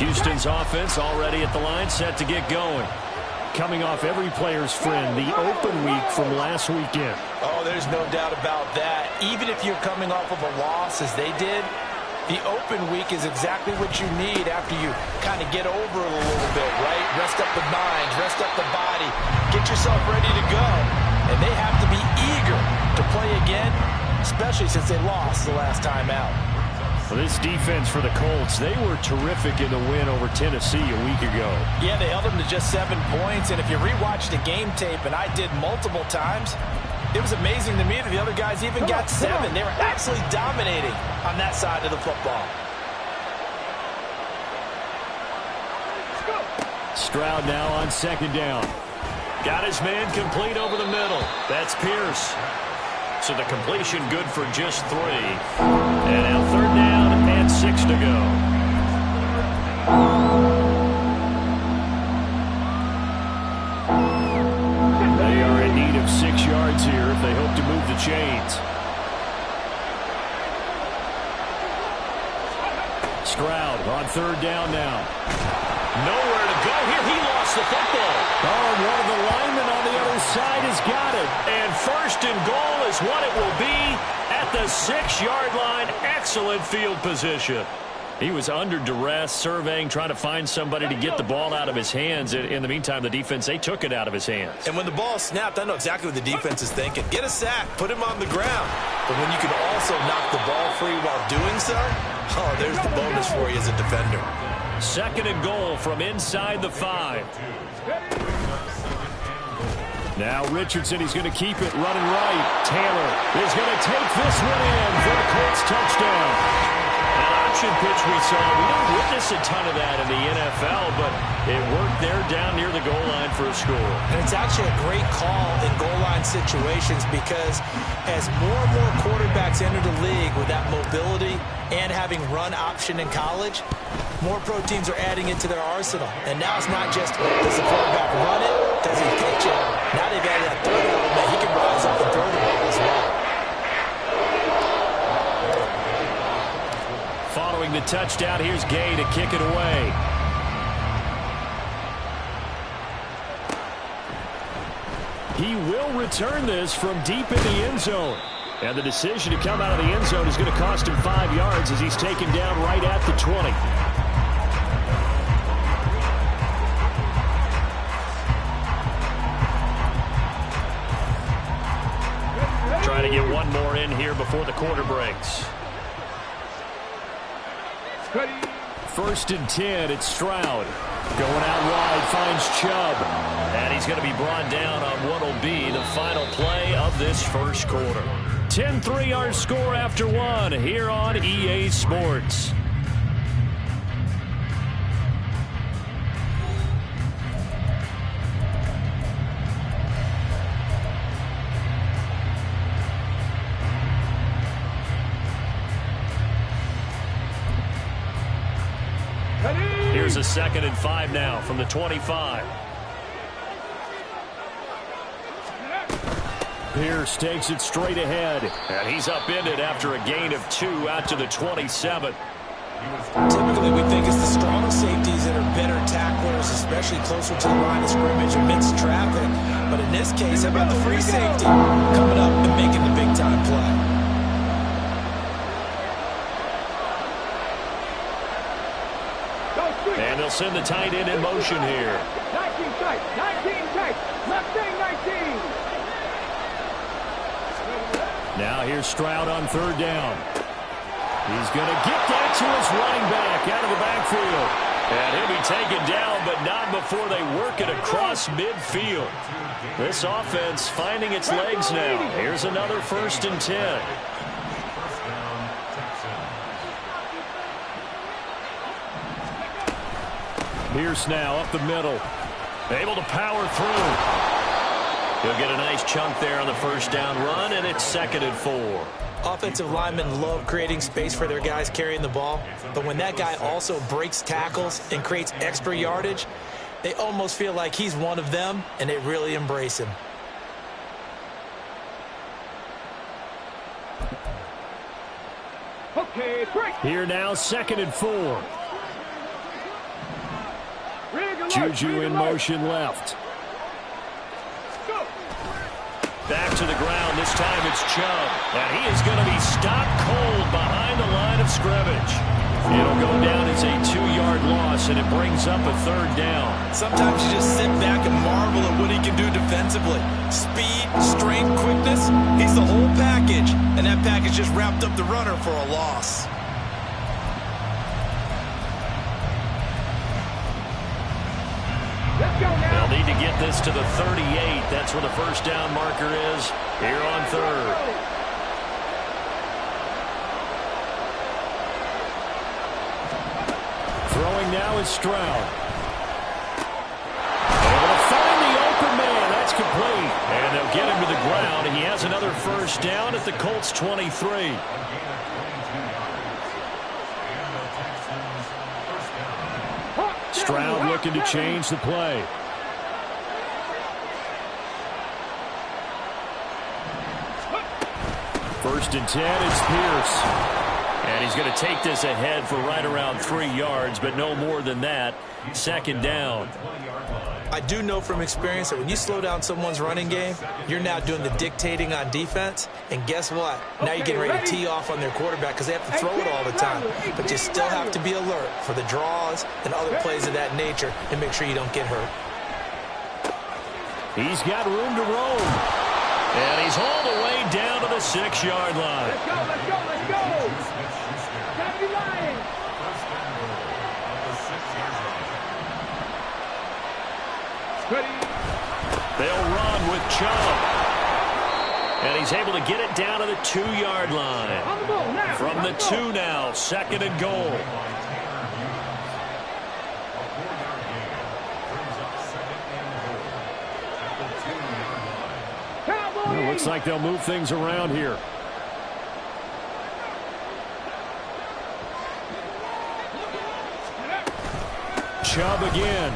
Houston's offense already at the line, set to get going. Coming off every player's friend, the open week from last weekend. Oh, there's no doubt about that. Even if you're coming off of a loss as they did, the open week is exactly what you need after you kind of get over it a little bit, right? Rest up the mind, rest up the body, get yourself ready to go. And they have to be eager to play again, especially since they lost the last time out. Well, this defense for the Colts, they were terrific in the win over Tennessee a week ago. Yeah, they held them to just 7 points. And if you rewatch the game tape, and I did multiple times, it was amazing to me that the other guys even got 7. They were absolutely dominating on that side of the football. Stroud now on second down. Got his man complete over the middle. That's Pierce. So the completion good for just 3. And now third down and 6 to go. They are in need of 6 yards here if they hope to move the chains. Stroud on third down now. Nowhere to go here. He lost the football. Oh, one of the linemen on the other side has got it. And first and goal is what it will be at the 6-yard line. Excellent field position. He was under duress, surveying, trying to find somebody to get the ball out of his hands. In the meantime, the defense, they took it out of his hands. And when the ball snapped, I know exactly what the defense is thinking. Get a sack, put him on the ground. But when you can also knock the ball free while doing so, oh, there's the bonus for you as a defender. Second and goal from inside the 5. Now Richardson, he's going to keep it running right. Taylor is going to take this one in for a Colts touchdown. An option pitch we saw. We don't witness a ton of that in the NFL, but it worked there down near the goal line for a score. And it's actually a great call in goal line situations because as more and more quarterbacks enter the league with that mobility and having run option in college, more pro teams are adding it to their arsenal. And now it's not just, does the quarterback run it? Does he pitch it? Now they've added that third element. He can rise up and throw the ball as well. Following the touchdown, here's Gay to kick it away. He will return this from deep in the end zone. And the decision to come out of the end zone is going to cost him 5 yards as he's taken down right at the 20. Trying to get one more in here before the quarter breaks. First and 10, it's Stroud. Going out wide, finds Chubb. And he's going to be brought down on what will be the final play of this first quarter. 10-3 our score after 1 here on EA Sports. Here's a 2nd and 5 now from the 25. Pierce takes it straight ahead, and he's upended after a gain of 2 out to the 27. Typically, we think it's the strong safeties that are better tacklers, especially closer to the line of scrimmage amidst traffic. But in this case, how about the free safety coming up and making the big-time play? And they'll send the tight end in motion here. 19 tight, 19 tight, Mustang 19. Now here's Stroud on third down. He's going to get that to his running back out of the backfield. And he'll be taken down, but not before they work it across midfield. This offense finding its legs now. Here's another 1st and 10. Pierce now up the middle. Able to power through. He'll get a nice chunk there on the first down run, and it's 2nd and 4. Offensive linemen love creating space for their guys carrying the ball, but when that guy also breaks tackles and creates extra yardage, they almost feel like he's one of them, and they really embrace him. Okay, break. Here now, 2nd and 4. Juju in motion left. Back to the ground. This time it's Chubb. And he is going to be stopped cold behind the line of scrimmage. It'll go down as a 2-yard loss, and it brings up a 3rd down. Sometimes you just sit back and marvel at what he can do defensively. Speed, strength, quickness. He's the whole package. And that package just wrapped up the runner for a loss. They'll need to get this to the 38. That's where the 1st down marker is here on 3rd. Throwing now is Stroud. Able to find the open man. That's complete. And they'll get him to the ground. And he has another 1st down at the Colts 23. Stroud looking to change the play. First and 10, it's Pierce. And he's going to take this ahead for right around 3 yards, but no more than that. 2nd down. I do know from experience that when you slow down someone's running game, you're now doing the dictating on defense. And guess what? Now you're getting ready to tee off on their quarterback because they have to throw it all the time. But you still have to be alert for the draws and other plays of that nature and make sure you don't get hurt. He's got room to roam. And he's all the way down to the 6-yard line. Let's go, let's go, let's go. Time to be lying. They'll run with Chubb. And he's able to get it down to the 2-yard line. From the 2 now, 2nd and goal. Well, looks like they'll move things around here. Chubb again.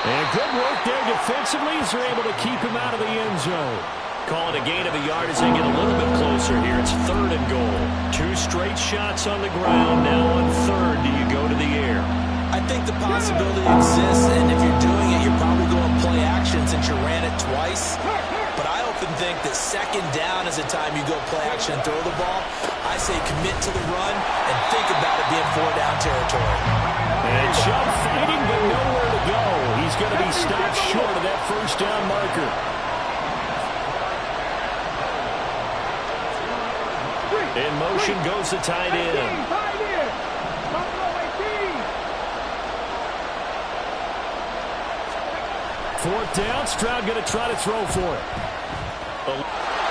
And good work there defensively as they're able to keep him out of the end zone. Call it a gain of a yard as they get a little bit closer here. It's 3rd and goal. 2 straight shots on the ground. Now on 3rd, do you go to the air? I think the possibility exists, and if you're doing it, you're probably going play action since you ran it twice. But I often think that 2nd down is the time you go play action and throw the ball. I say commit to the run and think about it being 4-down territory. And Chubb fighting, but nowhere to go. He's going to be stopped short of that 1st down marker. In motion goes the tight end. 4th down, Stroud going to try to throw for it.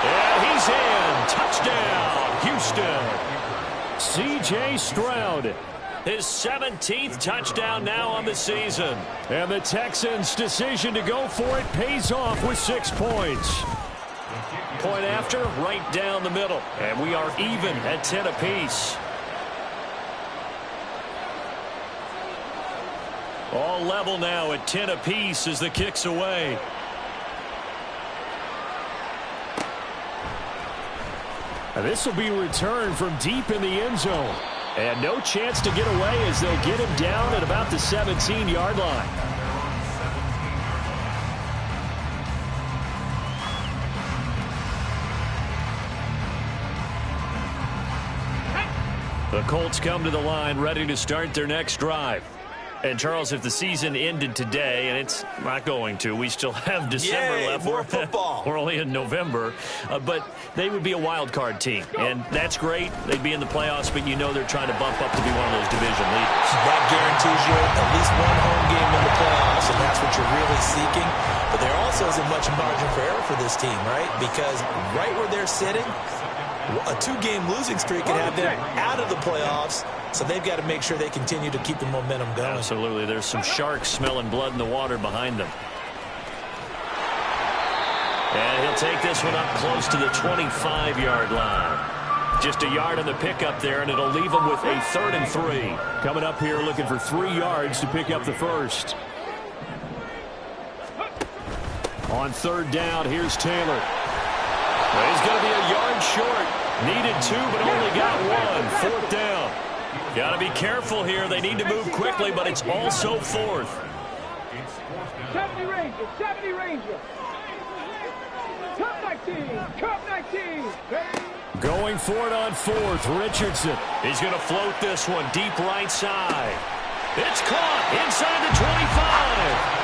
And he's in. Touchdown, Houston. C.J. Stroud. His 17th touchdown now on the season. And the Texans' decision to go for it pays off with 6 points. Point after, right down the middle. And we are even at 10 apiece. All level now at 10 apiece as the kick's away. And this will be returned from deep in the end zone. And no chance to get away as they'll get him down at about the 17-yard line. The Colts come to the line ready to start their next drive. And, Charles, if the season ended today, and it's not going to, we still have December left. More football. We're only in November. But they would be a wild card team. And that's great. They'd be in the playoffs, but you know they're trying to bump up to be one of those division leaders. That guarantees you at least one home game in the playoffs, and that's what you're really seeking. But there also isn't much margin for error for this team, right? Because right where they're sitting, a 2-game losing streak can have them out of the playoffs. So they've got to make sure they continue to keep the momentum going. Absolutely. There's some sharks smelling blood in the water behind them. And he'll take this one up close to the 25-yard line. Just a yard on the pickup there, and it'll leave them with a 3rd and 3. Coming up here looking for 3 yards to pick up the first. On 3rd down, here's Taylor. Well, he's going to be a yard short. Needed 2, but only got 1. 4th down. Got to be careful here. They need to move quickly, but it's also fourth. 70 Rangers, 70 Rangers. Cup 19, Cup 19. Going for it on fourth, Richardson. He's going to float this one deep right side. It's caught inside the 25.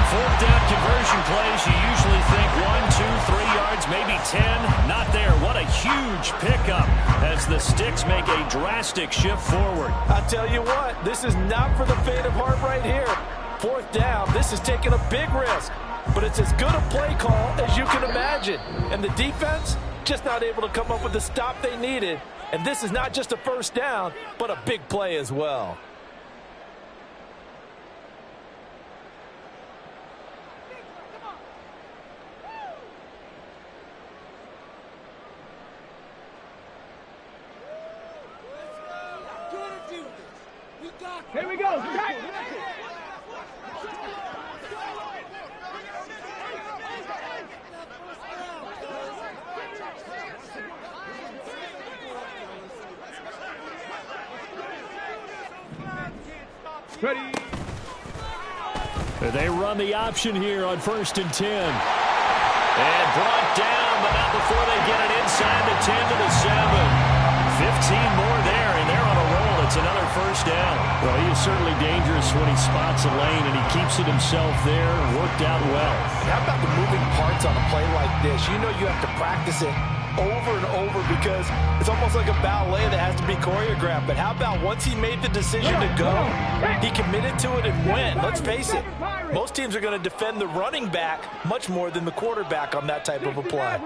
Fourth down conversion plays, you usually think 1, 2, 3 yards, maybe 10. Not there. What a huge pickup as the Sticks make a drastic shift forward. I tell you what, this is not for the faint of heart right here. Fourth down, this is taking a big risk. But it's as good a play call as you can imagine. And the defense, just not able to come up with the stop they needed. And this is not just a first down, but a big play as well. Here we go. Ready. They run the option here on 1st and 10. And brought down, but not before they get it inside the 10 to the 7. 15 more there, and they're on a roll. It's another first down. Well, he is certainly dangerous when he spots a lane, and he keeps it himself there. Worked out well. And how about the moving parts on a play like this? You know you have to practice it over and over because it's almost like a ballet that has to be choreographed. But how about once he made the decision to go, he committed to it and went. Let's face it, most teams are going to defend the running back much more than the quarterback on that type of a play.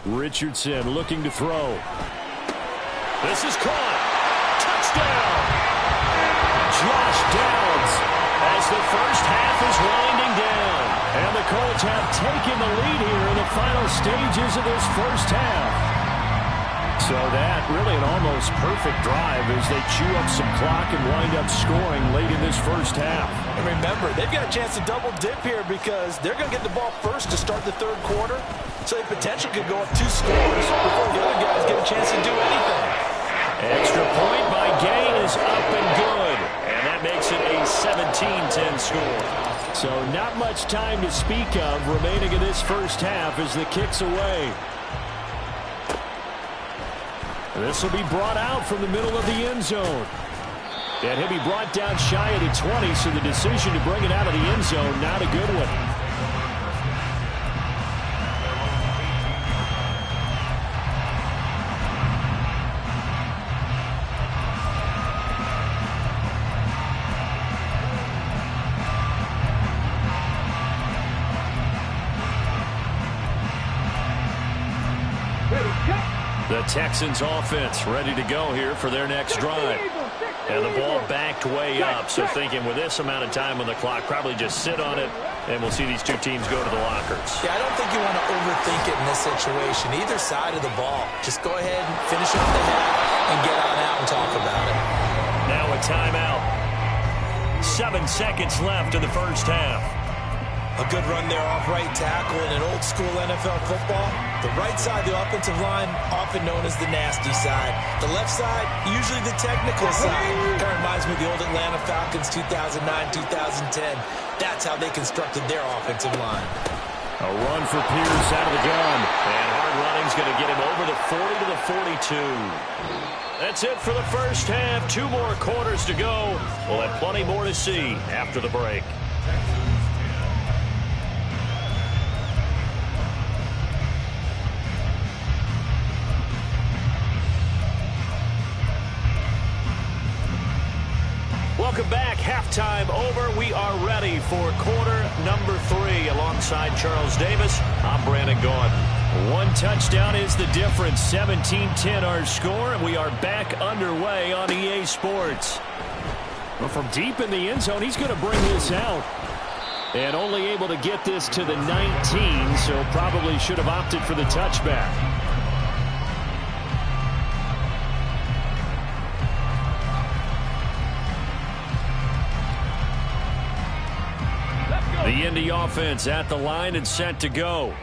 Richardson looking to throw. This is caught. Touchdown. Josh Downs as the first half is winding down. And the Colts have taken the lead here in the final stages of this first half. So that really an almost perfect drive as they chew up some clock and wind up scoring late in this first half. And remember, they've got a chance to double dip here because they're going to get the ball first to start the third quarter. So they potentially could go up 2 scores before the other guys get a chance to do anything. Extra point by Gain is up and good. And that makes it a 17-10 score. So not much time to speak of remaining in this first half as the kick's away. This will be brought out from the middle of the end zone. And he'll be brought down shy of the 20, so the decision to bring it out of the end zone, not a good one. The Texans offense ready to go here for their next drive. And the ball backed way up, so thinking with this amount of time on the clock, probably just sit on it, and we'll see these two teams go to the lockers. Yeah, I don't think you want to overthink it in this situation. Either side of the ball. Just go ahead and finish off the half and get on out and talk about it. Now a timeout. 7 seconds left in the first half. A good run there off right tackle in an old-school NFL football. The right side of the offensive line, often known as the nasty side. The left side, usually the technical side. Kind of reminds me of the old Atlanta Falcons 2009, 2010. That's how they constructed their offensive line. A run for Pierce out of the gun. And hard running's going to get him over the 40 to the 42. That's it for the first half. 2 more quarters to go. We'll have plenty more to see after the break. Welcome back. Halftime over. We are ready for quarter number 3 alongside Charles Davis. I'm Brandon Gaudin. 1 touchdown is the difference. 17-10 our score, and we are back underway on EA Sports. Well, from deep in the end zone, he's going to bring this out. And only able to get this to the 19, so probably should have opted for the touchback. The Indy offense at the line and set to go.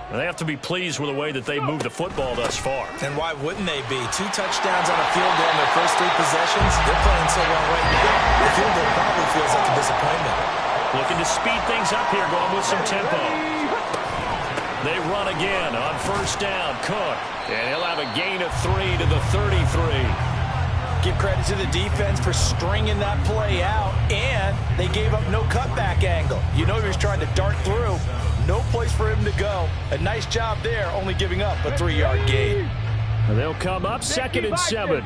They have to be pleased with the way that they moved the football thus far. And why wouldn't they be? 2 touchdowns on a field goal in their first 3 possessions. They're playing so well right now. The field goal probably feels like a disappointment. Looking to speed things up here, going with some tempo. They run again on first down. Cook. And he'll have a gain of 3 to the 33. Give credit to the defense for stringing that play out, and they gave up no cutback angle. You know he was trying to dart through. No place for him to go. A nice job there, only giving up a 3-yard gain. And they'll come up 2nd and 7.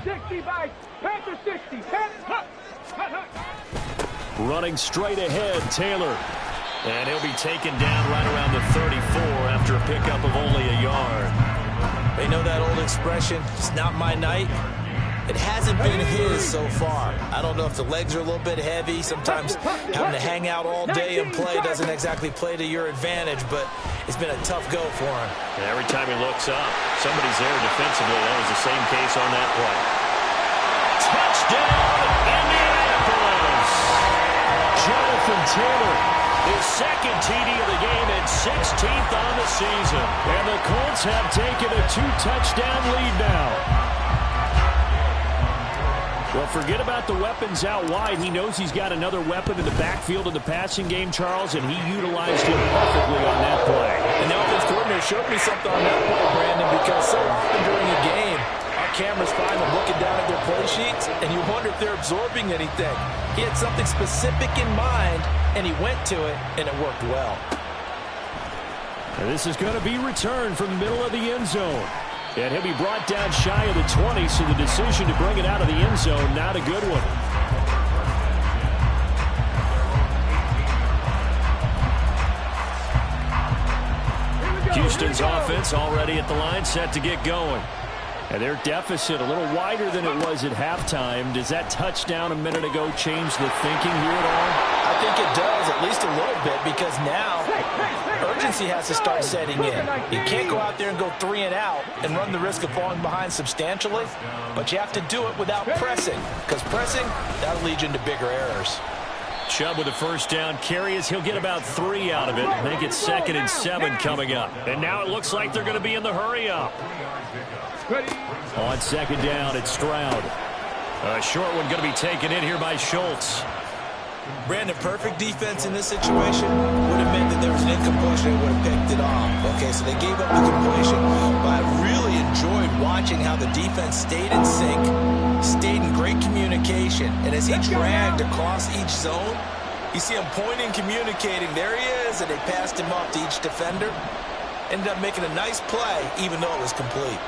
Running straight ahead, Taylor. And he'll be taken down right around the 34 after a pickup of only a yard. They know that old expression, it's not my night. It hasn't been his so far. I don't know if the legs are a little bit heavy. Sometimes having to hang out all day and play doesn't exactly play to your advantage, but it's been a tough go for him. And every time he looks up, somebody's there defensively. That was the same case on that play. Touchdown, Indianapolis! Jonathan Taylor, his 2nd TD of the game and 16th on the season. And the Colts have taken a 2-touchdown lead now. Well, forget about the weapons out wide. He knows he's got another weapon in the backfield of the passing game, Charles, and he utilized him perfectly on that play. And the offense coordinator showed me something on that play, Brandon, because so often during a game, our cameras find them looking down at their play sheets, and you wonder if they're absorbing anything. He had something specific in mind, and he went to it, and it worked well. And this is going to be returned from the middle of the end zone. And he'll be brought down shy of the 20, so the decision to bring it out of the end zone, not a good one. Houston's offense already at the line, set to get going. And their deficit a little wider than it was at halftime. Does that touchdown a minute ago change the thinking here at all? I think it does, at least a little bit, because now urgency has to start setting in. You can't go out there and go 3 and out and run the risk of falling behind substantially, but you have to do it without pressing, because pressing, that'll lead you into bigger errors. Chubb with a first down carry as he'll get about 3 out of it. Make it 2nd and 7 coming up. And now it looks like they're going to be in the hurry up. On 2nd down, it's Stroud. A short one going to be taken in here by Schultz. Brandon, perfect defense in this situation would have meant that there was an incompletion and would have picked it off. Okay, so they gave up the completion, but I really enjoyed watching how the defense stayed in sync, stayed in great communication, and as he dragged across each zone, you see him pointing, communicating. There he is, and they passed him off to each defender. Ended up making a nice play, even though it was complete.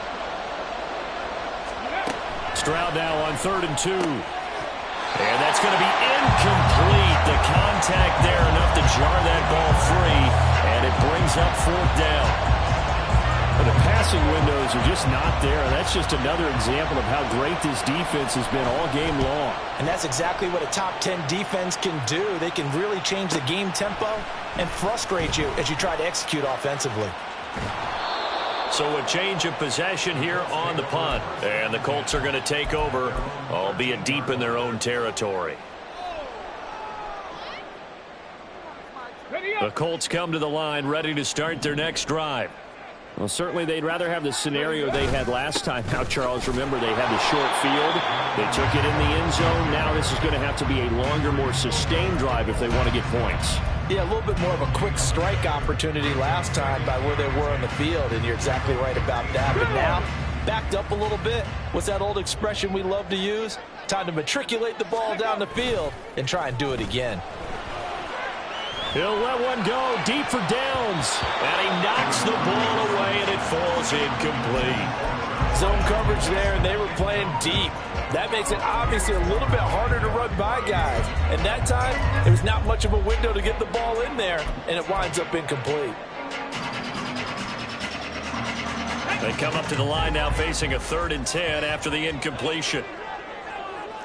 Stroud now on 3rd and 2. And that's going to be incomplete. The contact there enough to jar that ball free, and it brings up 4th down. But the passing windows are just not there. That's just another example of how great this defense has been all game long. And that's exactly what a top 10 defense can do. They can really change the game tempo and frustrate you as you try to execute offensively. So a change of possession here on the punt. And the Colts are going to take over, albeit deep in their own territory. The Colts come to the line ready to start their next drive. Well, certainly they'd rather have the scenario they had last time. Now, Charles, remember they had the short field. They took it in the end zone. Now this is going to have to be a longer, more sustained drive if they want to get points. Yeah, a little bit more of a quick strike opportunity last time by where they were on the field, and you're exactly right about that. But now, backed up a little bit. What's that old expression we love to use? Time to matriculate the ball down the field and try and do it again. He'll let one go deep for downs. And he knocks the ball away, and it falls incomplete. Zone coverage there, and they were playing deep. That makes it obviously a little bit harder to run by guys. And that time, there's not much of a window to get the ball in there, and it winds up incomplete. They come up to the line now facing a 3rd and 10 after the incompletion.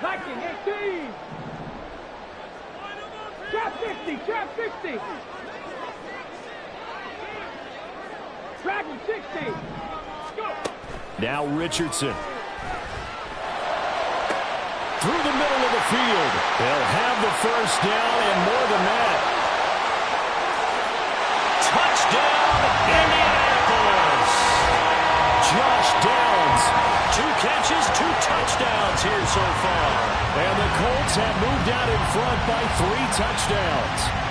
Tracking 18. Trap 50, trap 60. Tracking 60. Go. Now Richardson. Through the middle of the field. They'll have the first down and more than that. Touchdown, Indianapolis. Josh Downs. 2 catches, 2 touchdowns here so far. And the Colts have moved out in front by 3 touchdowns.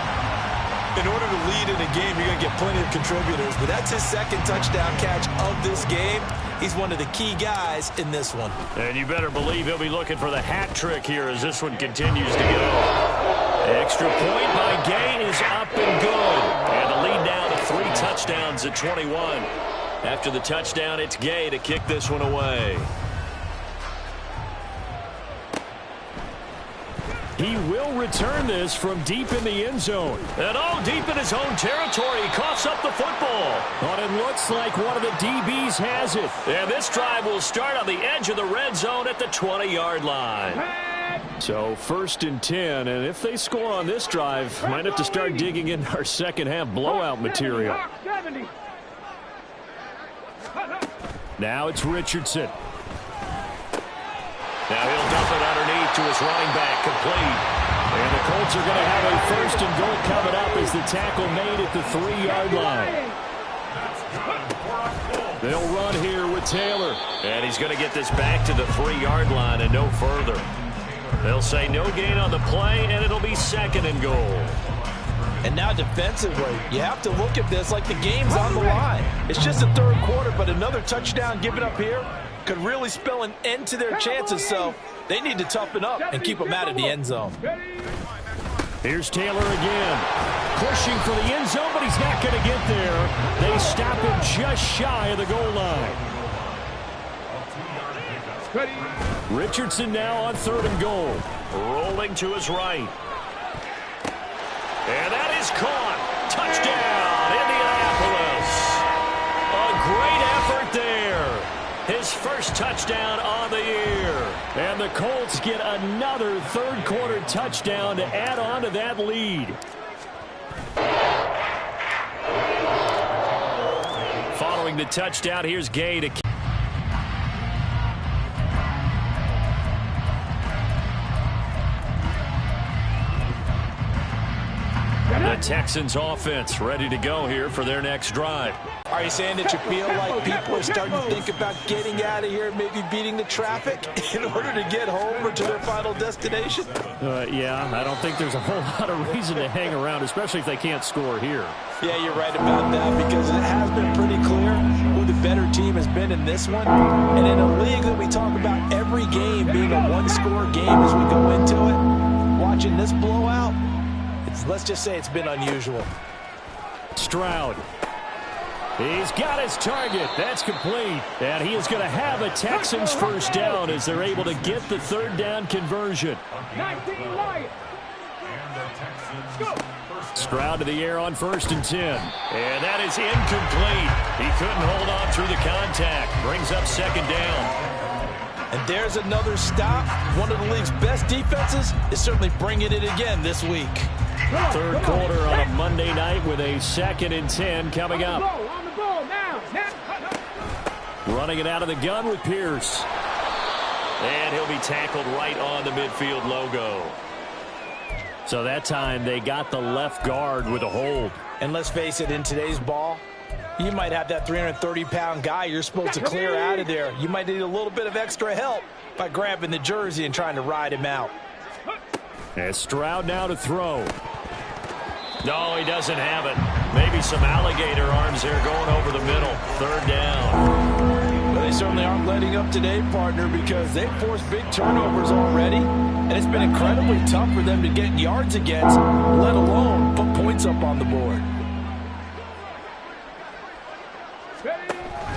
In order to lead in a game, you're going to get plenty of contributors, but that's his 2nd touchdown catch of this game. He's one of the key guys in this one. And you better believe he'll be looking for the hat trick here as this one continues to go. Extra point by Gay is up and good. And the lead now to 3 touchdowns at 21. After the touchdown, it's Gay to kick this one away. He will return this from deep in the end zone. And deep in his own territory. He coughs up the football. But it looks like one of the DBs has it. And this drive will start on the edge of the red zone at the 20-yard line. So 1st and 10. And if they score on this drive, might have to start digging in our second-half blowout material. Now it's Richardson. Now he'll dump it underneath to his running back, complete. And the Colts are going to have a 1st and goal coming up as the tackle made at the 3-yard line. They'll run here with Taylor. And he's going to get this back to the 3-yard line and no further. They'll say no gain on the play, and it'll be 2nd and goal. And now defensively, you have to look at this like the game's on the line. It's just the 3rd quarter, but another touchdown given up here could really spell an end to their chances, so they need to toughen up and keep them out of the end zone. Here's Taylor again. Pushing for the end zone, but he's not going to get there. They stop him just shy of the goal line. Richardson now on 3rd and goal. Rolling to his right. And that is caught. Touchdown, Indianapolis. A great effort there. His 1st touchdown on the year. And the Colts get another 3rd quarter touchdown to add on to that lead. Following the touchdown, here's Gay to the Texans offense ready to go here for their next drive. Are you saying that you feel like people are starting to think about getting out of here, maybe beating the traffic in order to get home or to their final destination? Yeah, I don't think there's a whole lot of reason to hang around, especially if they can't score here. Yeah, you're right about that because it has been pretty clear who the better team has been in this one. And in a league that we talk about every game being a one-score game as we go into it, watching this blowout, let's just say it's been unusual. Stroud. He's got his target. That's complete. And he is going to have a Texans 1st down as they're able to get the 3rd down conversion. Stroud to the air on 1st and 10. And that is incomplete. He couldn't hold on through the contact. Brings up 2nd down. And there's another stop. One of the league's best defenses is certainly bringing it again this week. 3rd quarter on a Monday night with a 2nd and 10 coming up. Running it out of the gun with Pierce. And he'll be tackled right on the midfield logo. So that time they got the left guard with a hold. And let's face it, in today's ball, you might have that 330-pound guy you're supposed to clear out of there. You might need a little bit of extra help by grabbing the jersey and trying to ride him out. And Stroud now to throw. No, he doesn't have it. Maybe some alligator arms there going over the middle. 3rd down. Well, they certainly aren't letting up today, partner, because they've forced big turnovers already. And it's been incredibly tough for them to get yards against, let alone put points up on the board.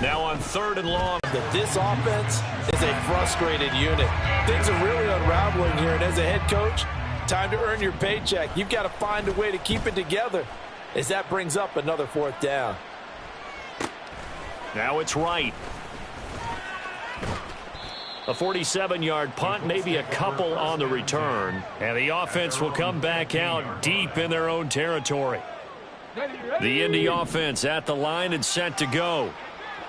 Now on 3rd and long. This offense is a frustrated unit. Things are really unraveling here, and as a head coach, time to earn your paycheck. You've got to find a way to keep it together as that brings up another 4th down. Now it's right. A 47-yard punt, maybe a couple on the return. And the offense will come back out deep in their own territory. The Indy offense at the line and set to go.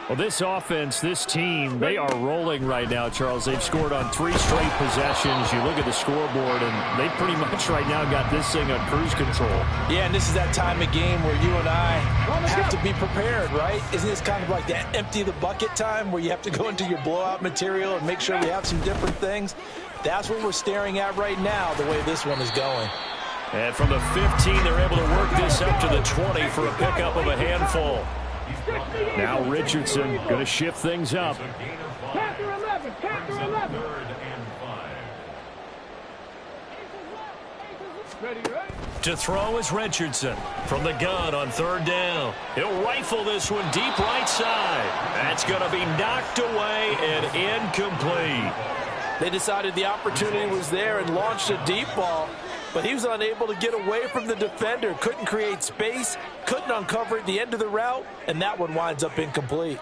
Well, this offense, this team, they are rolling right now, Charles. They've scored on 3 straight possessions. You look at the scoreboard, and they pretty much right now got this thing on cruise control. Yeah, and this is that time of game where you and I have to be prepared, right? Isn't this kind of like that empty the bucket time where you have to go into your blowout material and make sure we have some different things? That's what we're staring at right now, the way this one is going. And from the 15, they're able to work this up to the 20 for a pickup of a handful. Now Richardson going to shift things up. Panther 11, Panther 11. Ready, ready? To throw is Richardson from the gun on 3rd down. He'll rifle this one deep right side. That's going to be knocked away and incomplete. They decided the opportunity was there and launched a deep ball, but he was unable to get away from the defender. Couldn't create space, couldn't uncover at the end of the route, and that one winds up incomplete.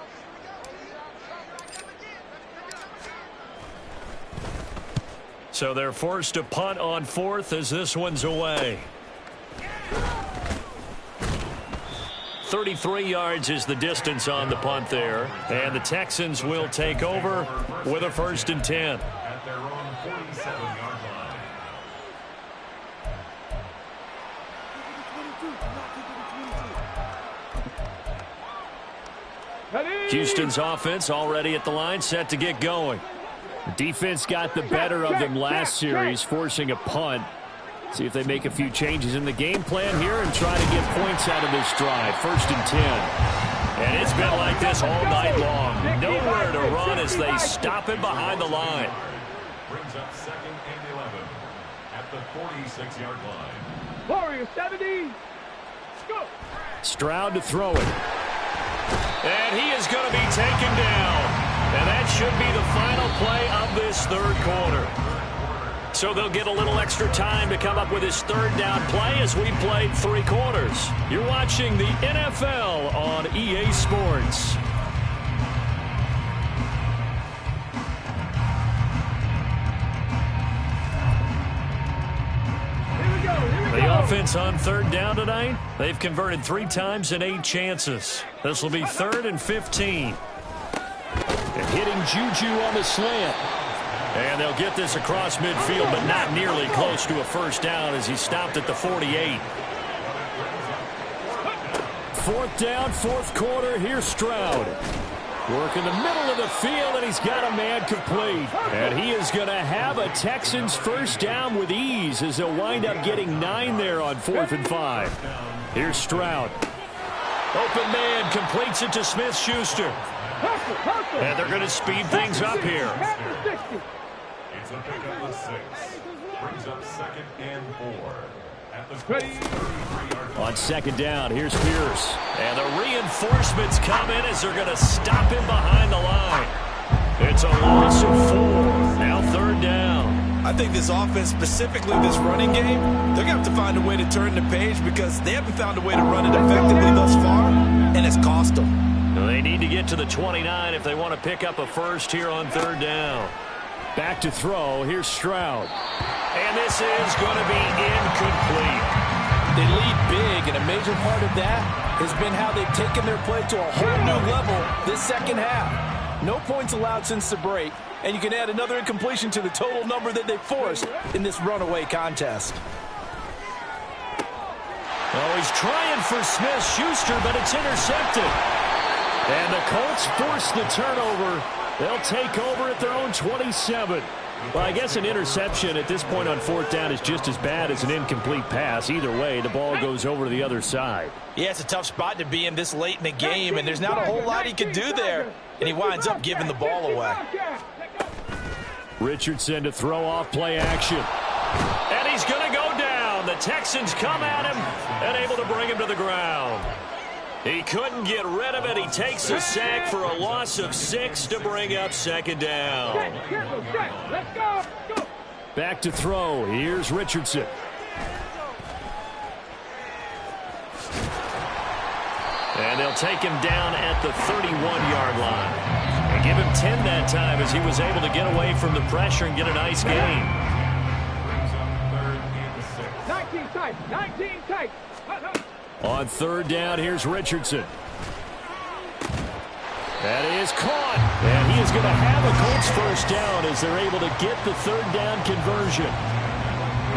So they're forced to punt on 4th as this one's away. 33 yards is the distance on the punt there. And the Texans will take over with a 1st and 10. At their own 47-yard Ready? Houston's offense already at the line, set to get going. The defense got the better of them last series, forcing a punt. See if they make a few changes in the game plan here and try to get points out of this drive. 1st and 10. And it's been like this all night long. Nowhere to run as they stop it behind the line. brings up 2nd and 11 at the 46-yard line. Warrior 70. Go. Stroud to throw it. And he is going to be taken down. And that should be the final play of this 3rd quarter. So they'll get a little extra time to come up with his 3rd down play as we played 3 quarters. You're watching the NFL on EA Sports. The offense on 3rd down tonight, they've converted 3 times in 8 chances. This will be 3rd and 15. And hitting Juju on the slant. And they'll get this across midfield, but not nearly close to a 1st down as he stopped at the 48. 4th down, 4th quarter. Here's Stroud. Work in the middle of the field, and he's got a man complete. And he is going to have a Texans 1st down with ease as they'll wind up getting 9 there on 4th and 5. Here's Stroud. Open man completes it to Smith-Schuster. And they're going to speed things up here. It's a pickup of 6. Brings up 2nd and 4 at the 33-yard line. On 2nd down, here's Pierce. And the reinforcements come in as they're going to stop him behind the line. It's a loss of 4. Now 3rd down. I think this offense, specifically this running game, they're going to have to find a way to turn the page because they haven't found a way to run it effectively thus far, and it's cost them. They need to get to the 29 if they want to pick up a 1st here on 3rd down. Back to throw. Here's Stroud. And this is going to be incomplete. They lead big, and a major part of that has been how they've taken their play to a whole new level this 2nd half. No points allowed since the break, and you can add another incompletion to the total number that they forced in this runaway contest. Oh, he's trying for Smith-Schuster, but it's intercepted. And the Colts force the turnover. They'll take over at their own 27. Well, I guess an interception at this point on 4th down is just as bad as an incomplete pass. Either way, the ball goes over to the other side. Yeah, it's a tough spot to be in this late in the game, and there's not a whole lot he can do there. And he winds up giving the ball away. Richardson to throw off play action. And he's going to go down. The Texans come at him and able to bring him to the ground. He couldn't get rid of it. He takes a sack for a loss of 6 to bring up 2nd down. Let's go. Go. Back to throw. Here's Richardson. And they'll take him down at the 31-yard line. And give him 10 that time as he was able to get away from the pressure and get a nice gain. Brings up 3rd and 6. 19 tight. 19 tight. On 3rd down, here's Richardson. That is caught. And he is going to have a Colts first down as they're able to get the third down conversion.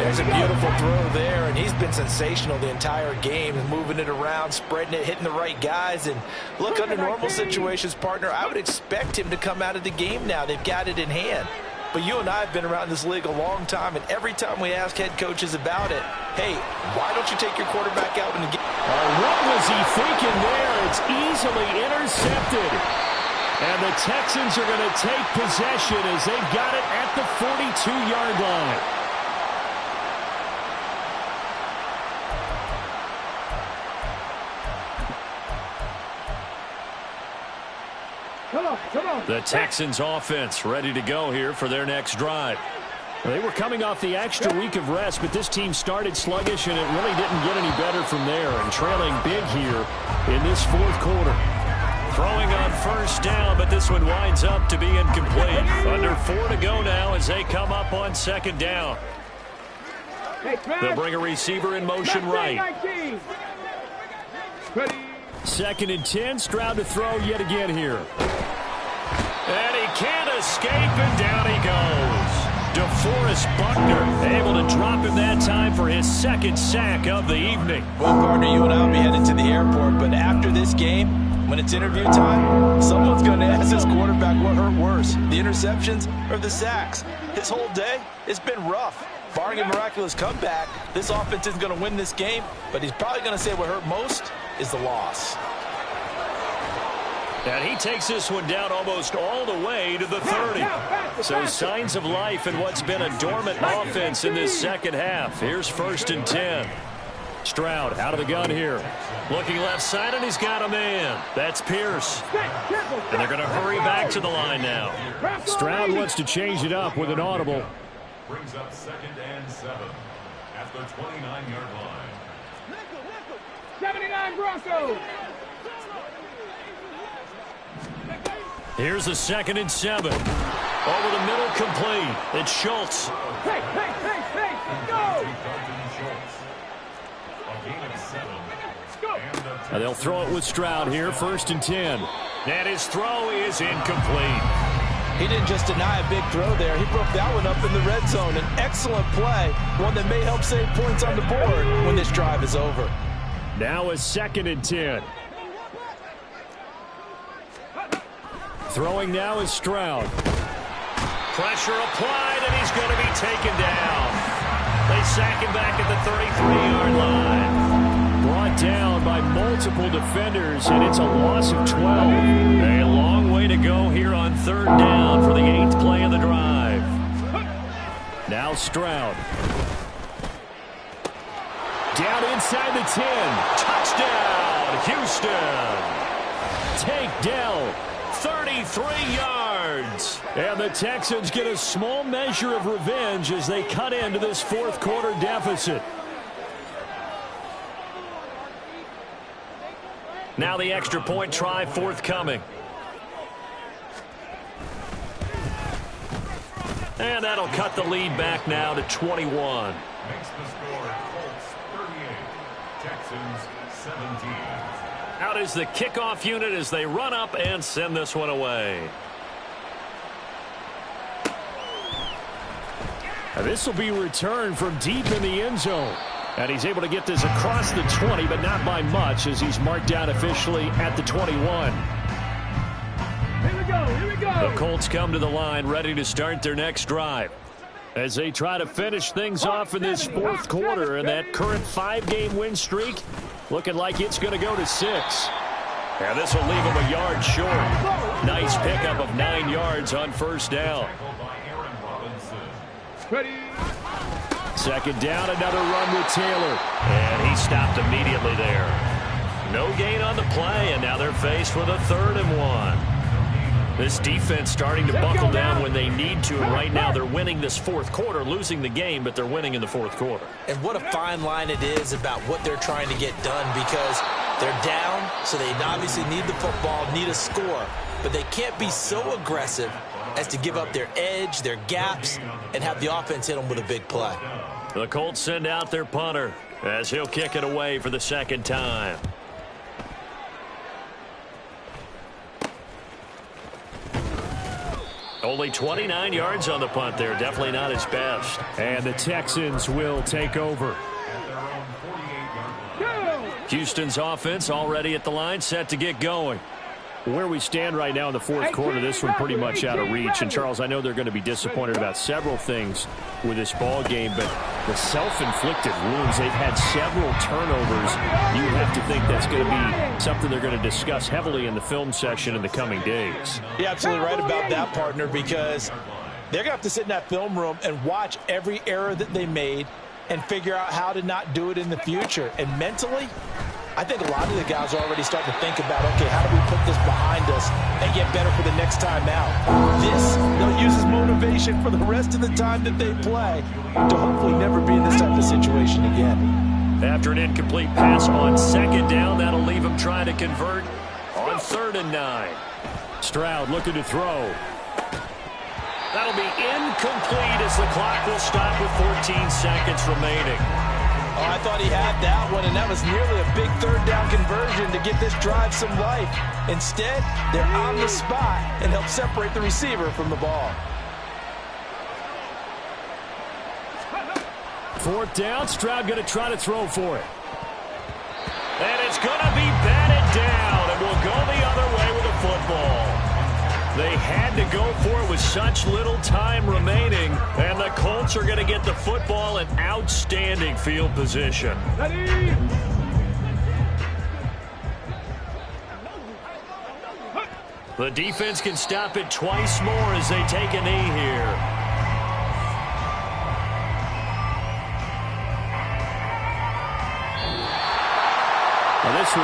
There's a beautiful throw there, and he's been sensational the entire game, moving it around, spreading it, hitting the right guys. And look, under normal situations, partner, I would expect him to come out of the game now. They've got it in hand. But you and I have been around this league a long time, and every time we ask head coaches about it, hey, why don't you take your quarterback out in the game? What was he thinking there? It's easily intercepted. And the Texans are going to take possession as they've got it at the 42-yard line. The Texans offense ready to go here for their next drive. They were coming off the extra week of rest, but this team started sluggish, and it really didn't get any better from there, and trailing big here in this fourth quarter. Throwing on first down, but this one winds up to be incomplete. Under 4 to go now as they come up on second down. They'll bring a receiver in motion right. Second and 10, Stroud to throw yet again here. And he can't escape, and down he goes. DeForest Buckner able to drop him that time for his second sack of the evening. Well, partner, you and I will be headed to the airport, but after this game, when it's interview time, someone's going to ask this quarterback what hurt worse, the interceptions or the sacks. His whole day, it's been rough. Barring a miraculous comeback, this offense isn't going to win this game, but he's probably going to say what hurt most is the loss. And he takes this one down almost all the way to the 30. So signs of life in what's been a dormant offense in this second half. Here's first and 10. Stroud out of the gun here. Looking left side, and he's got a man. That's Pierce. And they're going to hurry back to the line now. Stroud wants to change it up with an audible. Brings up second and 7 at the 29-yard line. 79 Broncos. Here's a second and 7. Over the middle, complete. It's Schultz. Hey, go! And they'll throw it with Stroud here, first and 10. And his throw is incomplete. He didn't just deny a big throw there. He broke that one up in the red zone. An excellent play, one that may help save points on the board when this drive is over. Now a second and 10. Throwing now is Stroud. Pressure applied, and he's going to be taken down. They sack him back at the 33-yard line. Brought down by multiple defenders, and it's a loss of 12. A long way to go here on third down for the 8th play of the drive. Now Stroud. Down inside the 10. Touchdown, Houston. Take Dell. 33 yards. And the Texans get a small measure of revenge as they cut into this fourth quarter deficit. Now the extra point try forthcoming. And that'll cut the lead back now to 21. Makes the score Colts 38, Texans 17. Out is the kickoff unit as they run up and send this one away. And this will be returned from deep in the end zone. And he's able to get this across the 20, but not by much as he's marked down officially at the 21. Here we go. The Colts come to the line ready to start their next drive as they try to finish things off in this fourth quarter, and that current 5-game win streak looking like it's going to go to 6. And this will leave them a yard short. Nice pickup of 9 yards on first down. Second down, another run with Taylor. And he stopped immediately there. No gain on the play, and now they're faced with a 3rd and 1. This defense starting to buckle down when they need to, and right now they're winning this fourth quarter, losing the game, but they're winning in the fourth quarter. And what a fine line it is about what they're trying to get done, because they're down, so they obviously need the football, need a score, but they can't be so aggressive as to give up their edge, their gaps, and have the offense hit them with a big play. The Colts send out their punter as he'll kick it away for the second time. Only 29 yards on the punt there. Definitely not his best. And the Texans will take over. At their own 48-yard line. Houston's offense already at the line, set to get going. Where we stand right now in the fourth quarter, this one pretty much out of reach. And, Charles, I know they're going to be disappointed about several things with this ball game, but the self-inflicted wounds, they've had several turnovers. You have to think that's going to be something they're going to discuss heavily in the film session in the coming days. You're absolutely right about that, partner, because they're going to have to sit in that film room and watch every error that they made and figure out how to not do it in the future. And mentally, I think a lot of the guys are already starting to think about, okay, how do we put this behind us and get better for the next time out? This, they'll use as motivation for the rest of the time that they play to hopefully never be in this type of situation again. After an incomplete pass on second down, that'll leave him trying to convert on 3rd and 9. Stroud looking to throw. That'll be incomplete as the clock will stop with 14 seconds remaining. Oh, I thought he had that one, and that was nearly a big 3rd down conversion to give this drive some life. Instead, they're on the spot and help separate the receiver from the ball. 4th down, Stroud going to try to throw for it. And it's going to be batted down, and will go the other way with the football. They had to go for it with such little time remaining, and the Colts are going to get the football in outstanding field position. The defense can stop it twice more as they take a knee here. Now this one